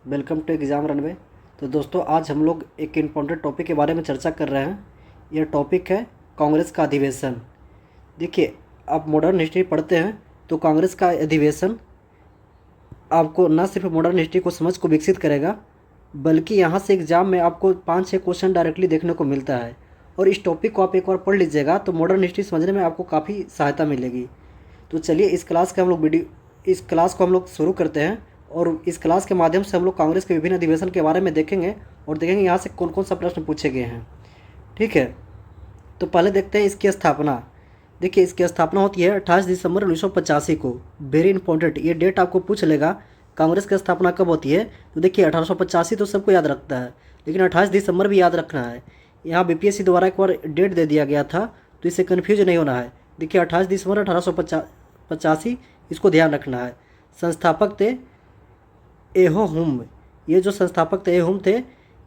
Welcome to exam runway. तो दोस्तों आज हम लोग एक इम्पॉर्टेंट टॉपिक के बारे में चर्चा कर रहे हैं। यह टॉपिक है कांग्रेस का अधिवेशन। देखिए, आप मॉडर्न हिस्ट्री पढ़ते हैं तो कांग्रेस का अधिवेशन आपको न सिर्फ मॉडर्न हिस्ट्री को समझ को विकसित करेगा, बल्कि यहाँ से एग्ज़ाम में आपको 5-6 क्वेश्चन डायरेक्टली देखने को मिलता है। और इस टॉपिक को आप एक बार पढ़ लीजिएगा तो मॉडर्न हिस्ट्री समझने में आपको काफ़ी सहायता मिलेगी। तो चलिए इस क्लास को हम लोग शुरू करते हैं और इस क्लास के माध्यम से हम लोग कांग्रेस के विभिन्न अधिवेशन के बारे में देखेंगे और देखेंगे यहाँ से कौन कौन सा प्रश्न पूछे गए हैं। ठीक है, तो पहले देखते हैं इसकी स्थापना। देखिए, इसकी स्थापना होती है 28 दिसंबर 1985 को। वेरी इंपॉर्टेंट, ये डेट आपको पूछ लेगा कांग्रेस की स्थापना कब होती है। तो देखिए 1885 तो सबको याद रखता है, लेकिन 28 दिसंबर भी याद रखना है। यहाँ बीपीएससी द्वारा एक बार डेट दे दिया गया था, तो इससे कन्फ्यूज नहीं होना है। देखिए 28 दिसंबर 1885, इसको ध्यान रखना है। संस्थापक थे एहो हुम। ये जो संस्थापक थे एहुम थे,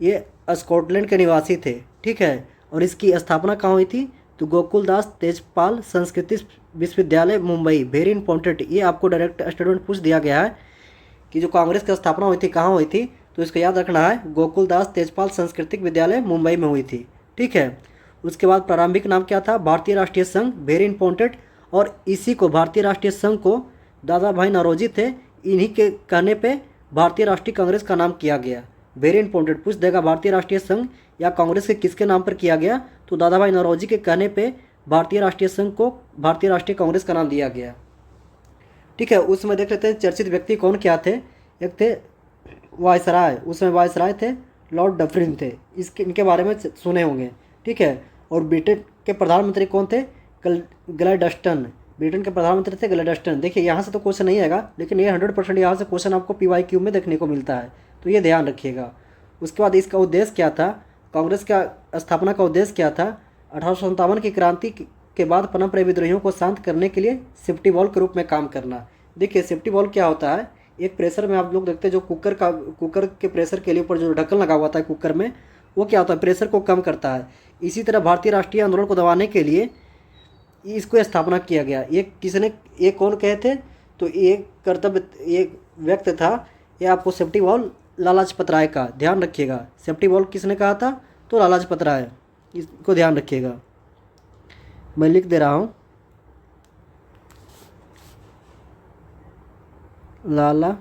ये स्कॉटलैंड के निवासी थे। ठीक है, और इसकी स्थापना कहाँ हुई थी? तो गोकुलदास तेजपाल संस्कृति विश्वविद्यालय मुंबई। वेरी इंपॉर्टेंट, ये आपको डायरेक्ट स्टेटमेंट पूछ दिया गया है कि जो कांग्रेस की स्थापना हुई थी कहाँ हुई थी, तो इसको याद रखना है, गोकुलदास तेजपाल सांस्कृतिक विद्यालय मुंबई में हुई थी। ठीक है, उसके बाद प्रारंभिक नाम क्या था? भारतीय राष्ट्रीय संघ। वेरी इंपॉर्टेंट, और इसी को भारतीय राष्ट्रीय संघ को दादा भाई नौरोजी थे, इन्हीं के कहने पे भारतीय राष्ट्रीय कांग्रेस का नाम किया गया। वेरी इंपॉर्टेंट, पूछ देगा भारतीय राष्ट्रीय संघ या कांग्रेस के किसके नाम पर किया गया, तो दादा भाई नौरोजी के कहने पे भारतीय राष्ट्रीय संघ को भारतीय राष्ट्रीय कांग्रेस का नाम दिया गया। ठीक है, उसमें देख लेते हैं चर्चित व्यक्ति कौन क्या थे। एक थे वायसराय, उसमें वायसराय थे लॉर्ड डफरिन थे, इनके बारे में सुने होंगे। ठीक है, और ब्रिटेन के प्रधानमंत्री कौन थे? ग्लैडस्टन। ब्रिटेन के प्रधानमंत्री थे ग्लैडस्टन। देखिए यहाँ से तो क्वेश्चन नहीं आएगा, लेकिन ये 100% यहाँ से क्वेश्चन आपको PYQ में देखने को मिलता है, तो ये ध्यान रखिएगा। उसके बाद इसका उद्देश्य क्या था? कांग्रेस का स्थापना का उद्देश्य क्या था? 1857 की क्रांति के बाद पनप रहे विद्रोहियों को शांत करने के लिए सेफ्टी वॉल के रूप में काम करना। देखिए सेफ्टी वॉल क्या होता है? एक प्रेशर में आप लोग देखते हैं जो कुकर के प्रेशर के लिए ऊपर जो ढक्कन लगा हुआ था कुकर में, वो क्या होता है? प्रेशर को कम करता है। इसी तरह भारतीय राष्ट्रीय आंदोलन को दबाने के लिए इसको स्थापना किया गया। ये कौन कहे थे? तो ये व्यक्ति था, ये आपको सेफ्टी वॉल लाला लाजपत राय का ध्यान रखिएगा। सेफ्टी वॉल किसने कहा था? तो लाला लाजपत राय, इसको ध्यान रखिएगा। मैं लिख दे रहा हूँ, लाला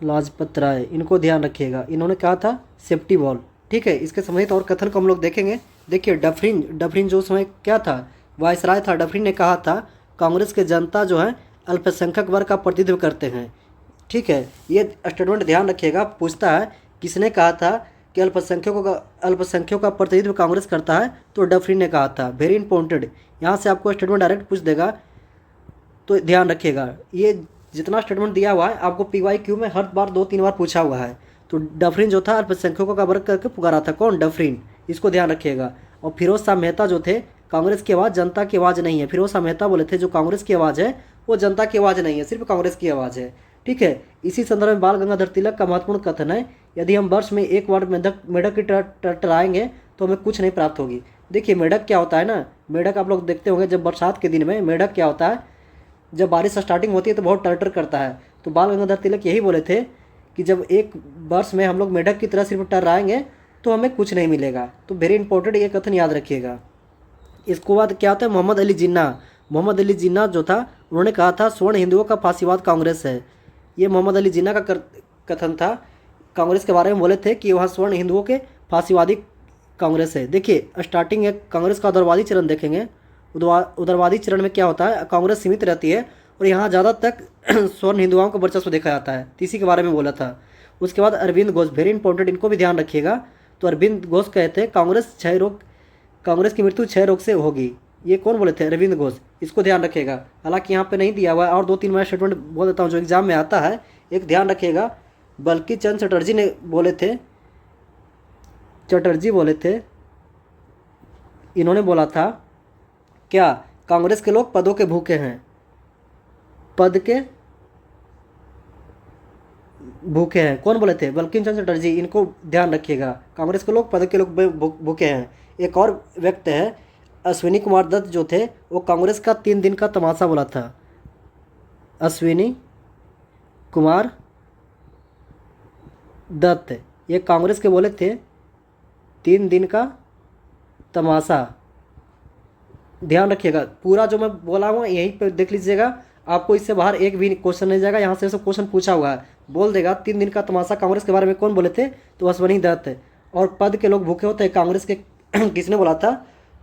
लाजपत राय, इनको ध्यान रखिएगा। इन्होंने कहा था सेफ्टी वॉल। ठीक है, इसके संबंधित और कथन को हम लोग देखेंगे। देखिए डफरिन जो समय क्या था? वायसराय था। डफरिन ने कहा था कांग्रेस के जनता जो है अल्पसंख्यक वर्ग का प्रतिनिधित्व करते हैं। ठीक है, ये स्टेटमेंट ध्यान रखिएगा। पूछता है किसने कहा था कि अल्पसंख्यकों का प्रतिनिधित्व कांग्रेस करता है, तो डफरिन ने कहा था। वेरी इंपॉर्टेंट, यहाँ से आपको स्टेटमेंट डायरेक्ट पूछ देगा, तो ध्यान रखिएगा। ये जितना स्टेटमेंट दिया हुआ है आपको PYQ में हर बार 2-3 बार पूछा हुआ है। तो डफरिन जो था अल्पसंख्यकों का वर्ग करके पुकारा था। कौन? डफरिन, इसको ध्यान रखिएगा। और फिरोज शाह मेहता जो थे, कांग्रेस की आवाज़ जनता की आवाज़ नहीं है। फिरोज शाह मेहता बोले थे जो कांग्रेस की आवाज़ है वो जनता की आवाज़ नहीं है, सिर्फ कांग्रेस की आवाज़ है। ठीक है, इसी संदर्भ में बाल गंगाधर तिलक का महत्वपूर्ण कथन है, यदि हम वर्ष में एक बार मेढक की टराएंगे तो हमें कुछ नहीं प्राप्त होगी। देखिए मेढक क्या होता है ना, मेढक आप लोग देखते होंगे जब बरसात के दिन में मेढक क्या होता है, जब बारिश स्टार्टिंग होती है तो बहुत टर करता है। तो बाल गंगाधर तिलक यही बोले थे कि जब एक वर्ष में हम लोग मेढक की तरह सिर्फ टर्राएंगे तो हमें कुछ नहीं मिलेगा। तो वेरी इंपॉर्टेंट, ये कथन याद रखिएगा। इसके बाद क्या होता है? मोहम्मद अली जिन्ना। मोहम्मद अली जिन्ना जो था, उन्होंने कहा था स्वर्ण हिंदुओं का फांसीवाद कांग्रेस है। ये मोहम्मद अली जिन्ना का कथन था। कांग्रेस के बारे में बोले थे कि वहाँ स्वर्ण हिंदुओं के फांसीवादी कांग्रेस है। देखिए स्टार्टिंग एक कांग्रेस का उदारवादी चरण देखेंगे। उदारवादी चरण में क्या होता है? कांग्रेस सीमित रहती है और यहाँ ज़्यादा तक स्वर्ण हिंदुओं का वर्चस्व देखा जाता है, इसी के बारे में बोला था। उसके बाद अरविंद घोष, वेरी इंपॉर्टेंट, इनको भी ध्यान रखिएगा। तो अरविंद घोष कहते हैं कांग्रेस की मृत्यु क्षय रोग से होगी। ये कौन बोले थे? अरविंद घोष, इसको ध्यान रखिएगा। हालांकि यहाँ पे नहीं दिया हुआ है, और 2-3 मैं स्टेटमेंट बोल देता हूँ जो एग्जाम में आता है, एक ध्यान रखिएगा। बल्कि चंद चटर्जी ने बोले थे, इन्होंने बोला था क्या? कांग्रेस के लोग पदों के भूखे हैं, पद के भूखे हैं। कौन बोले थे? बंकिम चंद्र चटर्जी, इनको ध्यान रखिएगा। कांग्रेस के लोग पद के लोग भूखे हैं। एक और व्यक्ति है अश्विनी कुमार दत्त जो थे वो कांग्रेस का 3 दिन का तमाशा बोला था। अश्विनी कुमार दत्त ये कांग्रेस के बोले थे 3 दिन का तमाशा। ध्यान रखिएगा, पूरा जो मैं बोला हूँ यहीं पे देख लीजिएगा, आपको इससे बाहर एक भी क्वेश्चन नहीं जाएगा। यहाँ से सब क्वेश्चन पूछा हुआ है, बोल देगा 3 दिन का तमाशा कांग्रेस के बारे में कौन बोले थे, तो अश्विनी दत्त। और पद के लोग भूखे होते हैं कांग्रेस के किसने बोला था,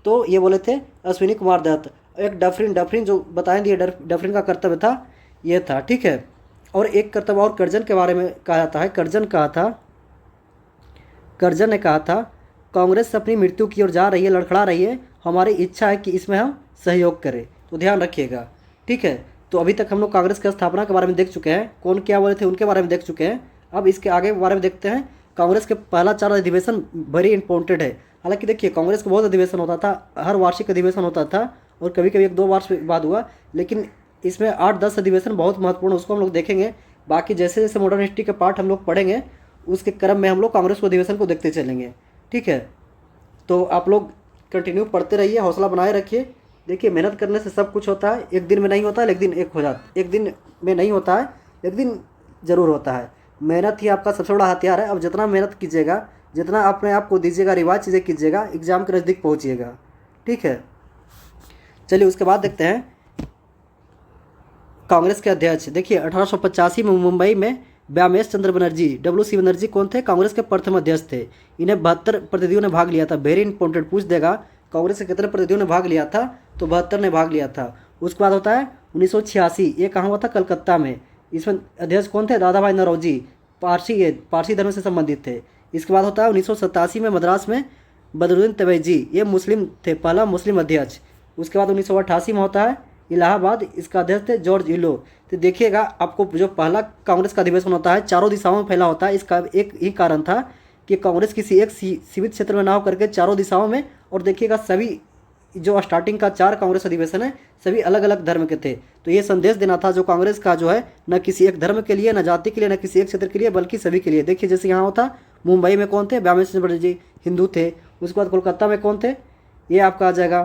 तो ये बोले थे अश्विनी कुमार दत्त। एक डफरिन जो बताएं दिए डफरिन का कर्तव्य था ये था, ठीक है। और एक कर्तव्य और कर्जन के बारे में कहा जाता है। कर्जन ने कहा था कांग्रेस अपनी मृत्यु की ओर जा रही है, लड़खड़ा रही है, हमारी इच्छा है कि इसमें हम सहयोग करें। तो ध्यान रखिएगा, ठीक है। तो अभी तक हम लोग कांग्रेस की स्थापना के बारे में देख चुके हैं, कौन क्या बोले थे उनके बारे में देख चुके हैं। अब इसके आगे के बारे में देखते हैं। कांग्रेस के पहला 4 अधिवेशन वेरी इंपॉर्टेंट है। हालांकि देखिए कांग्रेस का बहुत अधिवेशन होता था, हर वार्षिक अधिवेशन होता था और कभी कभी 1-2 वर्ष बाद हुआ, लेकिन इसमें 8-10 अधिवेशन बहुत महत्वपूर्ण, उसको हम लोग देखेंगे। बाकी जैसे जैसे मॉडर्न हिस्ट्री के पार्ट हम लोग पढ़ेंगे उसके क्रम में हम लोग कांग्रेस को अधिवेशन को देखते चलेंगे, ठीक है। तो आप लोग कंटिन्यू पढ़ते रहिए, हौसला बनाए रखिए। देखिए मेहनत करने से सब कुछ होता है, एक दिन में नहीं होता है, लेकिन एक दिन में नहीं होता है, एक दिन ज़रूर होता है। मेहनत ही आपका सबसे बड़ा हथियार है। अब जितना मेहनत कीजिएगा, जितना अपने आप को दीजिएगा, रिवाज चीज़ें कीजिएगा, एग्ज़ाम के नज़दीक पहुँचिएगा, ठीक है। चलिए उसके बाद देखते हैं कांग्रेस के अध्यक्ष। देखिए 1885 में मुंबई में व्यामेश चंद्र बनर्जी, WC बनर्जी कौन थे, कांग्रेस के प्रथम अध्यक्ष थे। इन्हें 72 प्रतिनिधियों ने भाग लिया था। वेरी इंपॉर्टेंट, पूछ देगा कांग्रेस के कितने प्रतिनिधियों ने भाग लिया था, तो 72 ने भाग लिया था। उसके बाद होता है 1986, ये कहाँ हुआ था, कलकत्ता में। इसमें अध्यक्ष कौन थे, दादा भाई नौरोजी, पारसी धर्म से संबंधित थे। इसके बाद होता है 1987 में मद्रास में बदरुद्दीन तबैजी, ये मुस्लिम थे, पहला मुस्लिम अध्यक्ष। उसके बाद 1988 में होता है इलाहाबाद, इसका अध्यक्ष थे जॉर्ज इलो। तो देखिएगा आपको जो पहला कांग्रेस का अधिवेशन होता है चारों दिशाओं में फैला होता है। इसका एक ही कारण था कि कांग्रेस किसी एक सीमित क्षेत्र में ना होकर के चारों दिशाओं में, और देखिएगा सभी जो स्टार्टिंग का 4 कांग्रेस अधिवेशन है सभी अलग अलग धर्म के थे। तो ये संदेश देना था जो कांग्रेस का जो है न किसी एक धर्म के लिए, न जाति के लिए, न किसी एक क्षेत्र के लिए, बल्कि सभी के लिए। देखिए जैसे यहाँ होता मुंबई में कौन थे, व्यामेश चंद्र बनर्जी हिंदू थे। उसके बाद कोलकाता में कौन थे, ये आपका आ जाएगा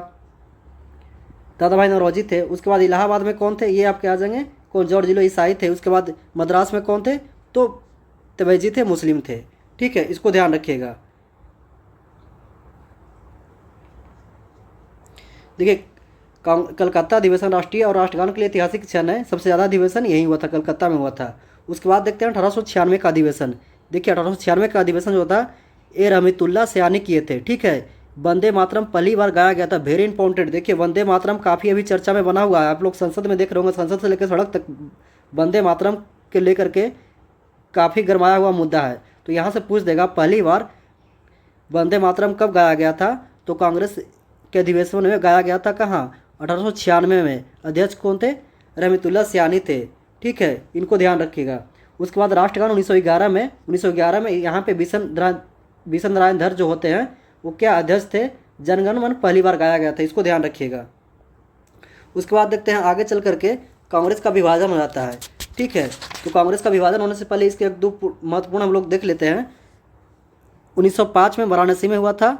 दादा भाई नौरोजी थे। उसके बाद इलाहाबाद में कौन थे, ये आपके आ जाएंगे कौन, जॉर्ज इलो ईसाई थे। उसके बाद मद्रास में कौन थे, तो तबैजी थे, मुस्लिम थे, ठीक है। इसको ध्यान रखिएगा। देखिए कलकत्ता अधिवेशन राष्ट्रीय और राष्ट्रगान के लिए ऐतिहासिक क्षण है। सबसे ज़्यादा अधिवेशन यही हुआ था, कलकत्ता में हुआ था। उसके बाद देखते हैं 1896 का अधिवेशन। देखिए 1896 का अधिवेशन जो था ए रहमतुल्लाह सयानी किए थे, ठीक है। वंदे मातरम पहली बार गाया गया था, वेरी इंपॉर्टेंट। देखिए वंदे मातरम काफ़ी अभी चर्चा में बना हुआ है, आप लोग संसद में देख रहे होंगे, संसद से लेकर सड़क तक वंदे मातरम के लेकर के काफ़ी गरमाया हुआ मुद्दा है। तो यहाँ से पूछ देगा पहली बार वंदे मातरम कब गाया गया था, तो कांग्रेस के अधिवेशन में गाया गया था कहाँ, 1896 में। अध्यक्ष कौन थे, रहमतुल्लाह सयानी थे, ठीक है। इनको ध्यान रखिएगा। उसके बाद राष्ट्रगान 1911 में यहाँ पे बिशन नारायण धर जो होते हैं वो क्या अध्यक्ष थे, जनगण मन पहली बार गाया गया था, इसको ध्यान रखिएगा। उसके बाद देखते हैं आगे चल करके कांग्रेस का विभाजन हो जाता है, ठीक है। तो कांग्रेस का विभाजन होने से पहले इसके 1-2 महत्वपूर्ण हम लोग देख लेते हैं। 1905 में वाराणसी में हुआ था,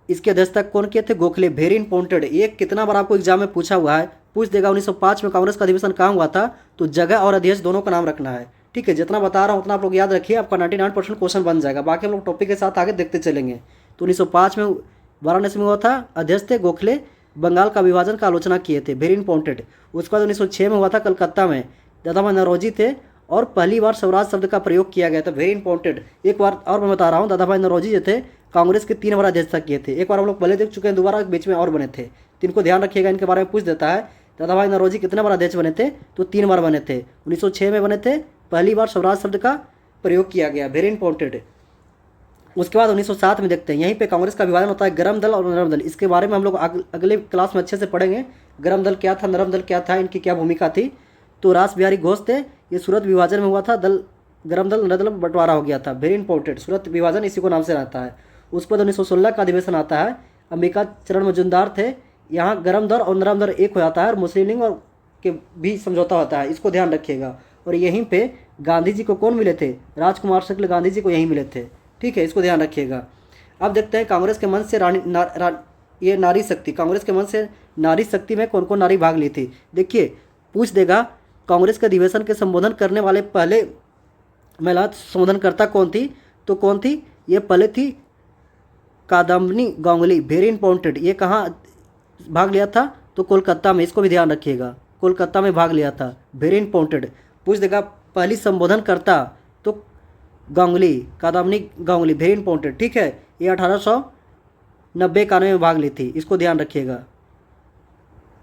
इसकी अध्यक्षता कौन किए थे, गोखले, वेरी इंपॉर्टेंट। ये कितना बार आपको एग्जाम में पूछा हुआ है, पूछ देगा 1905 में कांग्रेस का अधिवेशन कहाँ हुआ था, तो जगह और अध्यक्ष दोनों का नाम रखना है, ठीक है। जितना बता रहा हूँ उतना आप लोग याद रखिए, आपका 99% क्वेश्चन बन जाएगा। बाकी हम लोग टॉपिक के साथ आगे देखते चलेंगे। तो 1905 में वाराणसी में हुआ था, अध्यक्ष थे गोखले, बंगाल का विभाजन का आलोचना किए थे, वेरी इंपॉर्टेंट। उसके बाद 1906 में हुआ था कलकत्ता में, दादा भाई नौरोजी थे और पहली बार स्वराज शब्द का प्रयोग किया गया था, वेरी इंपॉर्टेंट। एक बार और मैं बता रहा हूँ, दादा भाई नौरोजी जो थे कांग्रेस के 3 बार अध्यक्षता किए थे। एक बार हम लोग पहले देख चुके हैं, दोबारा बीच में और बने थे। तो इनको ध्यान रखिएगा, इनके बारे में पूछ देता है। दादा भाई नौरोजी कितने बार अध्यक्ष बने थे, तो 3 बार बने थे। 1906 में बने थे, पहली बार स्वराज शब्द का प्रयोग किया गया, वेरी इंपॉर्टेंट। उसके बाद 1907 में देखते हैं, यहीं पे कांग्रेस का विभाजन होता है, गरम दल और नरम दल। इसके बारे में हम लोग अगले क्लास में अच्छे से पढ़ेंगे, गरम दल क्या था, नरम दल क्या था, इनकी क्या भूमिका थी। तो रास बिहारी घोष थे, ये सूरत विभाजन में हुआ था, गरम दल नरम दल बंटवारा हो गया था, वेरी इंपॉर्टेंट। सूरत विभाजन इसी को नाम से रहता है। उसके बाद 1916 का अधिवेशन आता है, अंबिका चरण मजुमदार थे, यहाँ गरम दल और नरम दल एक हो जाता है और मुस्लिम लीग और के भी समझौता होता है, इसको ध्यान रखिएगा। और यहीं पे गांधी जी को कौन मिले थे, राजकुमार शुक्ल गांधी जी को यहीं मिले थे, ठीक है, इसको ध्यान रखिएगा। अब देखते हैं कांग्रेस के मंच से ये नारी शक्ति, कांग्रेस के मन से नारी शक्ति में कौन कौन नारी भाग ली थी। देखिए पूछ देगा कांग्रेस के अधिवेशन के संबोधन करने वाले पहले महिला संबोधनकर्ता कौन थी, तो कौन थी, ये पहले थी कादम्बिनी गांगुली, वेरी इंपॉर्टेंट। ये कहाँ भाग लिया था, तो कोलकाता में, इसको भी ध्यान रखिएगा, कोलकाता में भाग लिया था, वेरी इंपॉर्टेंट। पूछ देगा पहली संबोधनकर्ता, तो गांगुली, कादम्बिनी गांगुली, वेरी इंपॉर्टेंट। ठीक है, ये 1890-91 में भाग ली थी, इसको ध्यान रखिएगा,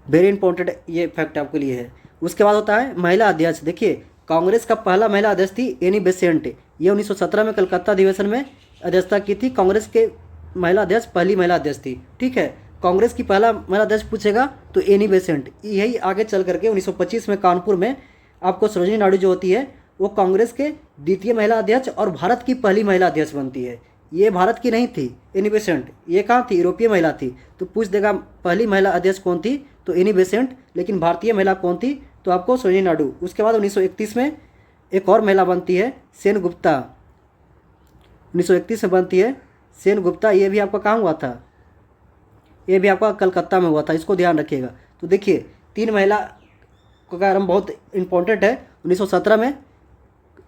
वेरी इंपॉर्टेंट, ये फैक्ट आपके लिए है। उसके बाद होता है महिला अध्यक्ष। देखिए कांग्रेस का पहला महिला अध्यक्ष थी एनी बेसेंट, ये 1917 में कलकत्ता अधिवेशन में अध्यक्षता की थी। कांग्रेस के महिला अध्यक्ष पहली महिला अध्यक्ष थी। ठीक है, कांग्रेस की पहला महिला अध्यक्ष पूछेगा तो एनी बेसेंट। यही आगे चल करके 1925 में कानपुर में आपको सरोजिनी नायडू जो होती है वो कांग्रेस के द्वितीय महिला अध्यक्ष और भारत की पहली महिला अध्यक्ष बनती है। ये भारत की नहीं थी एनी बेसेंट, ये कहाँ थी, यूरोपीय महिला थी। तो पूछ देगा पहली महिला अध्यक्ष कौन थी, तो एनी बेसेंट, लेकिन भारतीय महिला कौन थी, तो आपको सरोजिनी नायडू। उसके बाद 1931 में एक और महिला बनती है सेन गुप्ता, 1931 में बनती है सेन गुप्ता। ये भी आपका कहाँ हुआ था, ये भी आपका कलकत्ता में हुआ था, इसको ध्यान रखिएगा। तो देखिए तीन महिला का कारण बहुत इंपॉर्टेंट है। 1917 में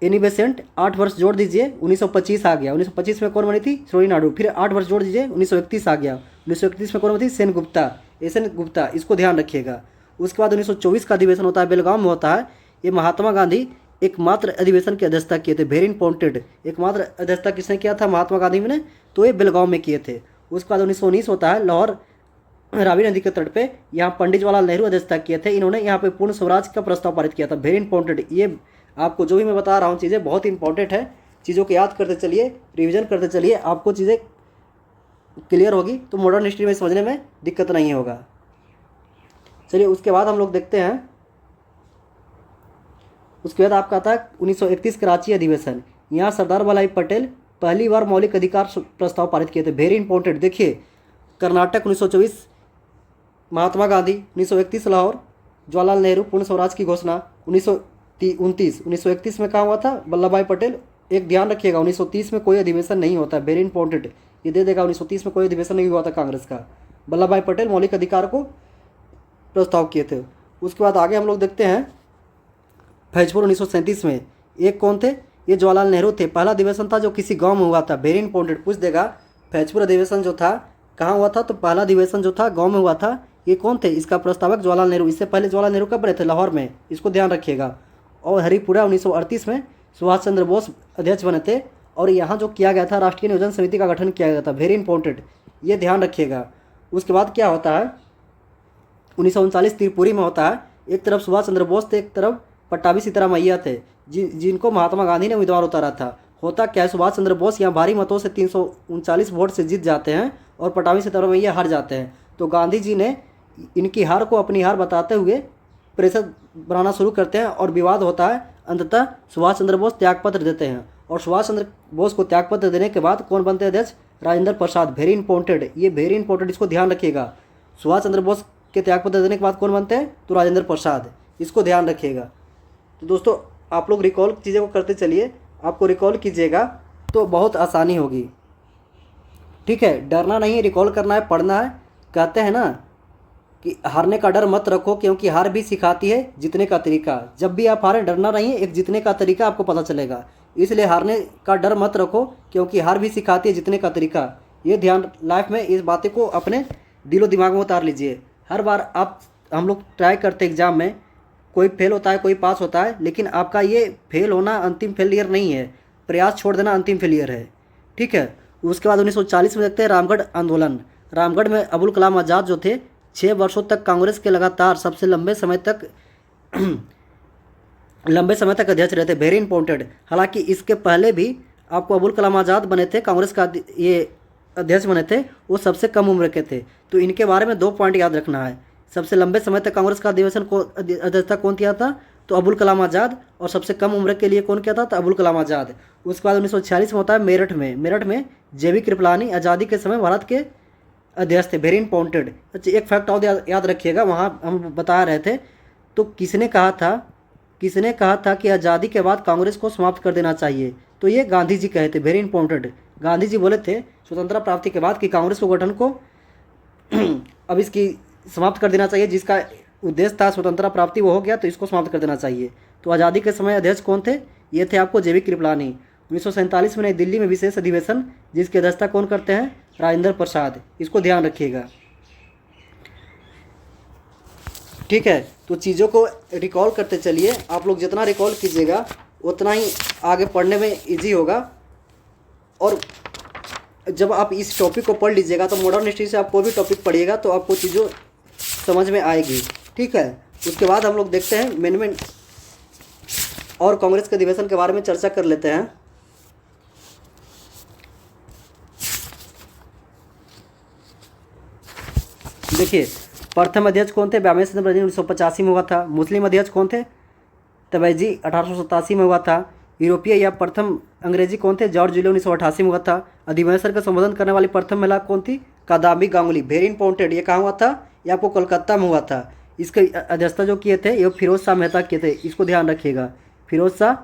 एनी बेसेंट, 8 वर्ष जोड़ दीजिए 1925 आ गया। 1925 में कौन बनी थी, सरोजिनी नायडू, फिर 8 वर्ष जोड़ दीजिए 1931 आ गया। 1931 में कौन बनी थी, सेन गुप्ता, एस.एन. गुप्ता, इसको ध्यान रखिएगा। उसके बाद 1924 का अधिवेशन होता है, बेलगांव में होता है। ये महात्मा गांधी एकमात्र अधिवेशन की अध्यक्षता किए थे, वेरी इंपॉर्टेंट। एकमात्र अध्यक्षता किसने किया था, महात्मा गांधी ने, तो ये बेलगांव में किए थे। उसके बाद 1919 होता है, लाहौर रावी नदी के तट पे, यहाँ पंडित जवाहरलाल नेहरू अध्यक्षता किए थे। इन्होंने यहाँ पे पूर्ण स्वराज का प्रस्ताव पारित किया था, वेरी इंपॉर्टेंट। ये आपको जो भी मैं बता रहा हूँ चीज़ें बहुत इंपॉर्टेंट है, चीज़ों को याद करते चलिए, रिविजन करते चलिए, आपको चीज़ें क्लियर होगी तो मॉडर्न हिस्ट्री में समझने में दिक्कत नहीं होगा। चलिए उसके बाद हम लोग देखते हैं, उसके बाद आपका आता है 1931 कराची अधिवेशन। यहाँ सरदार वल्लभ भाई पटेल पहली बार मौलिक अधिकार प्रस्ताव पारित किए थे, वेरी इंपॉर्टेंट। देखिए कर्नाटक 1924 महात्मा गांधी, 1931 लाहौर जवाहरलाल नेहरू पूर्ण स्वराज की घोषणा। 1931 में कहाँ हुआ था, वल्लभ भाई पटेल। एक ध्यान रखिएगा 1930 में कोई अधिवेशन नहीं होता, वेरी इंपॉर्टेंट, ये दे देगा। 1930 में कोई अधिवेशन नहीं हुआ था कांग्रेस का, वल्लभ भाई पटेल मौलिक अधिकार को प्रस्ताव किए थे। उसके बाद आगे हम लोग देखते हैं फैजपुर 1937 में, एक कौन थे, ये जवाहरलाल नेहरू थे। पहला अधिवेशन था जो किसी गांव में हुआ था, वेरी इंपॉर्टेंट। पूछ देगा फैजपुर अधिवेशन जो था कहाँ हुआ था, तो पहला अधिवेशन जो था गांव में हुआ था। ये कौन थे, इसका प्रस्तावक जवाहरलाल नेहरू। इससे पहले जवाहरलाल नेहरू कब रहे थे, लाहौर में, इसको ध्यान रखिएगा। और हरिपुरा 1938 में सुभाष चंद्र बोस अध्यक्ष बने थे। और यहाँ जो किया गया था राष्ट्रीय नियोजन समिति का गठन किया गया था, वेरी इंपॉर्टेंट, ये ध्यान रखिएगा। उसके बाद क्या होता है 1939 त्रिपुरी में होता है। एक तरफ सुभाष चंद्र बोस थे, एक तरफ पट्टाभी सीतारामैया थे, जिनको महात्मा गांधी ने उम्मीदवार उतारा था। होता क्या है, सुभाष चंद्र बोस यहाँ भारी मतों से 339 वोट से जीत जाते हैं और पट्टाभी सीतारामैया हार जाते हैं। तो गांधी जी ने इनकी हार को अपनी हार बताते हुए प्रेशर बनाना शुरू करते हैं और विवाद होता है। अंततः सुभाष चंद्र बोस त्यागपत्र देते हैं और सुभाष चंद्र बोस को त्यागपत्र देने के बाद कौन बनते हैं अध्यक्ष, राजेंद्र प्रसाद, वेरी इंपॉर्टेंट, ये वेरी इंपॉर्टेंट, इसको ध्यान रखिएगा। सुभाष चंद्र बोस के त्यागपत्र देने के बाद कौन बनते हैं, तो राजेंद्र प्रसाद, इसको ध्यान रखिएगा। तो दोस्तों आप लोग रिकॉल चीज़ों को करते चलिए, आपको रिकॉल कीजिएगा तो बहुत आसानी होगी। ठीक है, डरना नहीं है, रिकॉल करना है, पढ़ना है। कहते हैं ना कि हारने का डर मत रखो, क्योंकि हार भी सिखाती है जीतने का तरीका। जब भी आप हारें डरना नहीं है, एक जीतने का तरीका आपको पता चलेगा। इसलिए हारने का डर मत रखो, क्योंकि हार भी सिखाती है जीतने का तरीका। ये ध्यान लाइफ में इस बातें को अपने दिलो दिमाग में उतार लीजिए। हर बार हम लोग ट्राई करते एग्ज़ाम में, कोई फेल होता है कोई पास होता है, लेकिन आपका ये फेल होना अंतिम फेलियर नहीं है, प्रयास छोड़ देना अंतिम फेलियर है। ठीक है, उसके बाद 1940 में देखते हैं रामगढ़ आंदोलन। रामगढ़ में अबुल कलाम आज़ाद जो थे 6 वर्षों तक कांग्रेस के लगातार सबसे लंबे समय तक अध्यक्ष रहे थे, वेरी इंपॉर्टेंट। हालांकि इसके पहले भी आपको अबुल कलाम आज़ाद बने थे, कांग्रेस का ये अध्यक्ष बने थे, वो सबसे कम उम्र के थे। तो इनके बारे में 2 पॉइंट याद रखना है। सबसे लंबे समय तक कांग्रेस का अधिवेशन को अध्यक्षता कौन किया था, तो अबुल कलाम आज़ाद, और सबसे कम उम्र के लिए कौन किया था, तो अबुल कलाम आज़ाद। उसके बाद 1946 में होता है मेरठ में जेबी कृपलानी आज़ादी के समय भारत के अध्यक्ष थे, वेरी इंपॉर्टेंट। अच्छा एक फैक्ट और याद रखिएगा, वहाँ हम बता रहे थे, तो किसने कहा था कि आज़ादी के बाद कांग्रेस को समाप्त कर देना चाहिए, तो ये गांधी जी कहे थे, वेरी इंपॉर्टेंट। गांधी जी बोले थे स्वतंत्रता प्राप्ति के बाद कि कांग्रेस को गठन को अब इसकी समाप्त कर देना चाहिए। जिसका उद्देश्य था स्वतंत्रता प्राप्ति वो हो गया, तो इसको समाप्त कर देना चाहिए। तो आज़ादी के समय अध्यक्ष कौन थे? ये थे आपको JV कृपलानी। 1947 में नई दिल्ली में विशेष अधिवेशन, जिसकी अध्यक्षता कौन करते हैं? राजेंद्र प्रसाद। इसको ध्यान रखिएगा, ठीक है। तो चीज़ों को रिकॉल करते चलिए। आप लोग जितना रिकॉल कीजिएगा उतना ही आगे पढ़ने में इजी होगा। और जब आप इस टॉपिक को पढ़ लीजिएगा तो मॉडर्न हिस्ट्री से आप कोई भी टॉपिक पढ़िएगा तो आपको चीज़ों समझ में आएगी, ठीक है। उसके बाद हम लोग देखते हैं मेन और कांग्रेस के अधिवेशन के बारे में चर्चा कर लेते हैं। देखिए, प्रथम अध्यक्ष कौन थे? व्यामेश चंद्र बनर्जी 1985 में हुआ था। मुस्लिम अध्यक्ष कौन थे? तबैजी 1887 में हुआ था। यूरोपीय या प्रथम अंग्रेजी कौन थे? जॉर्ज जूलियो 1988 में हुआ था। अधिवेशन का संबोधन करने वाली प्रथम महिला कौन थी? कादाम्बी गांगुली। वेरी इंपॉर्टेंट, ये कहाँ हुआ था? ये आपको कोलकाता में हुआ था। इसके अध्यक्षता जो किए थे ये फिरोज शाह मेहता किए थे। इसको ध्यान रखिएगा, फिरोज शाह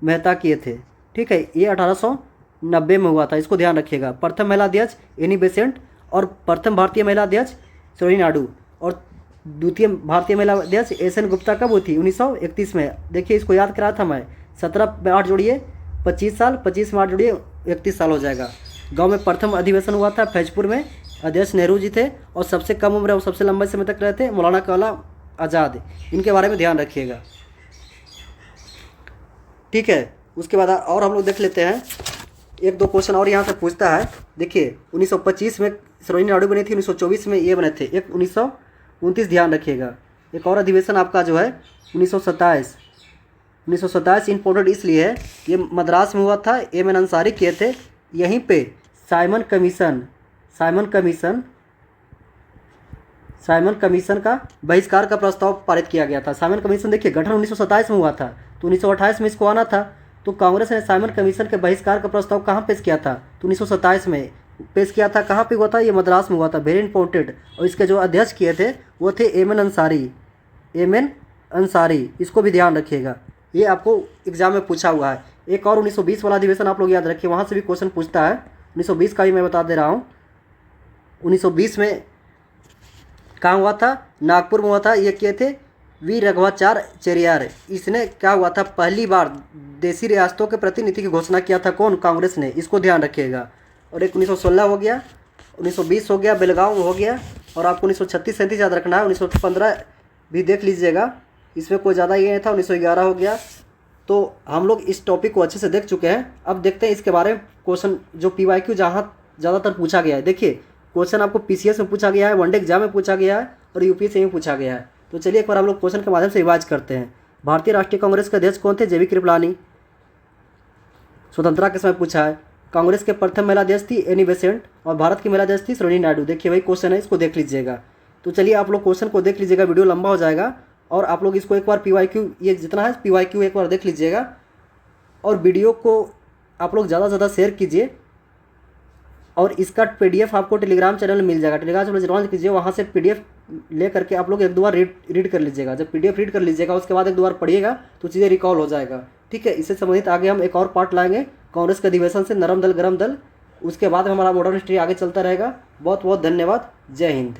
मेहता किए थे, ठीक है। ये 1890 में हुआ था, इसको ध्यान रखिएगा। प्रथम महिला अध्यक्ष एनी बेसेंट और प्रथम भारतीय महिला अध्यक्ष सरोजिनी नायडू और द्वितीय भारतीय महिला अध्यक्ष SN गुप्ता कब हुई थी? 1931 में। देखिए, इसको याद कराया था मैं। 17 में 8 जोड़िए 25 साल, 25 में 8 जोड़िए 31 साल हो जाएगा। गांव में प्रथम अधिवेशन हुआ था फैजपुर में। अध्यक्ष नेहरू जी थे और सबसे कम उम्र और सबसे लंबे समय तक रहे थे मौलाना कलाम आज़ाद। इनके बारे में ध्यान रखिएगा, ठीक है। उसके बाद और हम लोग देख लेते हैं, एक दो क्वेश्चन और यहाँ से पूछता है। देखिए, 1925 में सरोजिनी नायडू बनी थी, 1924 में ये बने थे, एक 1929 ध्यान रखिएगा। एक और अधिवेशन आपका जो है 1927 इंपॉर्टेंट इसलिए है, ये मद्रास में हुआ था। M.N. अंसारी किए थे। यहीं पे साइमन कमीशन का बहिष्कार का प्रस्ताव पारित किया गया था। साइमन कमीशन देखिए गठन 1927 में हुआ था, तो 1928 में इसको आना था। तो कांग्रेस ने साइमन कमीशन के बहिष्कार का प्रस्ताव कहाँ पेश किया था? तो 1927 में पेश किया था। कहाँ पे हुआ था? ये मद्रास में हुआ था। Very important. और इसके जो अध्यक्ष किए थे वो थे M.N. अंसारी। इसको भी ध्यान रखिएगा, ये आपको एग्जाम में पूछा हुआ है। एक और 1920 वाला अधिवेशन आप लोग याद रखिए, वहाँ से भी क्वेश्चन पूछता है। 1920 का भी मैं बता दे रहा हूँ। 1920 में कहाँ हुआ था? नागपुर में हुआ था। ये किए थे वी रघवाचार्य। इसने क्या हुआ था? पहली बार देशी रियासतों के प्रतिनिधि की घोषणा किया था। कौन? कांग्रेस ने। इसको ध्यान रखिएगा। और एक 1916 हो गया, 1920 हो गया, बेलगांव हो गया। और आपको 1936-37 याद रखना है। 1915 भी देख लीजिएगा, इसमें कोई ज़्यादा ये नहीं था। 1911 हो गया। तो हम लोग इस टॉपिक को अच्छे से देख चुके हैं। अब देखते हैं इसके बारे में क्वेश्चन जो PYQ जहाँ ज़्यादातर पूछा गया है। देखिए, क्वेश्चन आपको PCS में पूछा गया है, वनडे एग्जाम में पूछा गया है और UPSC में पूछा गया है। तो चलिए एक बार हम लोग क्वेश्चन के माध्यम से रिवाइज करते हैं। भारतीय राष्ट्रीय कांग्रेस के अध्यक्ष कौन थे? JV कृपलानी। स्वतंत्रता के समय पूछा है। कांग्रेस के प्रथम महिला अध्यक्ष थी एनी बेसेंट और भारत की महिला अध्यक्ष थी सरोजिनी नायडू। देखिए वही क्वेश्चन है, इसको देख लीजिएगा। तो चलिए आप लोग क्वेश्चन को देख लीजिएगा, वीडियो लंबा हो जाएगा। और आप लोग इसको एक बार PYQ ये जितना है PYQ एक बार देख लीजिएगा। और वीडियो को आप लोग ज़्यादा से ज़्यादा शेयर कीजिए। और इसका PDF आपको टेलीग्राम चैनल में मिल जाएगा। टेलीग्राम चैनल ज्वाइन कीजिए, वहाँ से PDF ले करके आप लोग एक दो बार रीड कर लीजिएगा। जब PDF रीड कर लीजिएगा उसके बाद एक दो बार पढ़िएगा तो चीज़ें रिकॉल हो जाएगा, ठीक है। इससे संबंधित आगे हम एक और पार्ट लाएंगे कांग्रेस के अधिवेशन से, नरम दल गरम दल। उसके बाद हमारा मॉडर्न हिस्ट्री आगे चलता रहेगा। बहुत बहुत धन्यवाद। जय हिंद।